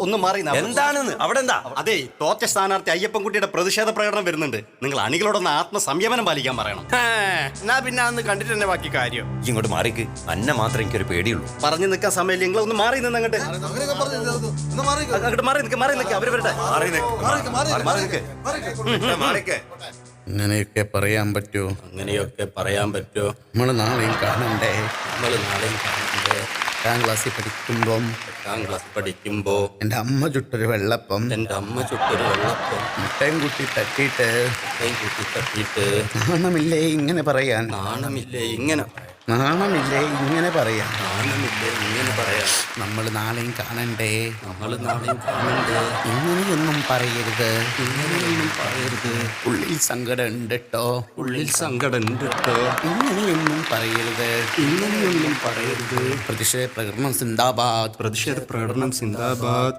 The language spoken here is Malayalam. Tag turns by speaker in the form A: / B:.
A: ഒന്ന് മാറി
B: എന്താണെന്ന് അവിടെ എന്താ?
A: അതെ, തോറ്റ സ്ഥാനാർത്ഥി അയ്യപ്പൻകുട്ടിയുടെ പ്രതിഷേധ പ്രകടനം വരുന്നുണ്ട്. നിങ്ങൾ അണികളോടൊന്ന് ആത്മസംയമനം പാലിക്കാൻ പറയണം.
C: എന്നാ പിന്നെ അന്ന് കണ്ടിട്ട് തന്നെ ബാക്കി കാര്യം.
B: ഇങ്ങോട്ട് മാറിക്ക്. അന്നെ മാത്രം എനിക്കൊരു പേടിയുള്ളൂ.
A: പറഞ്ഞു നിൽക്കാൻ സമയമില്ല. നിങ്ങൾ ഒന്ന് മാറി നിന്ന് അങ്ങോട്ട് മാറി നിൽക്കുക. അവര് വരട്ടെ.
D: അങ്ങനെയൊക്കെ പറയാൻ പറ്റുമോ?
A: അങ്ങനെയൊക്കെ പറയാൻ പറ്റുമോ?
D: നമ്മൾ നാളെയും കാണണ്ടേ?
A: നമ്മൾ നാളെയും കാണണ്ടേ?
D: 8ാം ക്ലാസ്സിൽ പഠിക്കുമ്പം
A: 8ാം ക്ലാസ് പഠിക്കുമ്പോ
D: എൻ്റെ അമ്മ ചുട്ടൊരു വെള്ളപ്പം
A: എൻ്റെ അമ്മ ചുട്ടൊരു വെള്ളപ്പം
D: മുട്ടയും കുട്ടി തട്ടിയിട്ട്
A: കൂട്ടി തട്ടിയിട്ട്
D: നാണമില്ലേ ഇങ്ങനെ പറയാൻ?
A: നാണമില്ലേ ഇങ്ങനെ
D: നാണമില്ലേ ഇങ്ങനെ പറയാൻ?
A: നാണമില്ലേ ഇങ്ങനെ പറയാൻ?
D: നമ്മൾ നാളെയും കാണണ്ടേ?
A: നമ്മൾ നാളെയും കാണണ്ടേ?
D: ഇങ്ങനെയൊന്നും പറയരുത്.
A: ഇങ്ങനെയൊന്നും പറയരുത്.
D: ഉള്ളിൽ സങ്കടം ഉണ്ട് കേട്ടോ.
A: ഉള്ളിൽ സങ്കടം ഉണ്ട് കേട്ടോ.
D: ഇങ്ങനെയൊന്നും പറയരുത്.
A: ഇങ്ങനെയൊന്നും പറയരുത്.
D: പ്രതിഷേധ പ്രകടനം സിന്ദാബാദ്.
A: പ്രതിഷേധ പ്രകടനം സിന്ദാബാദ്.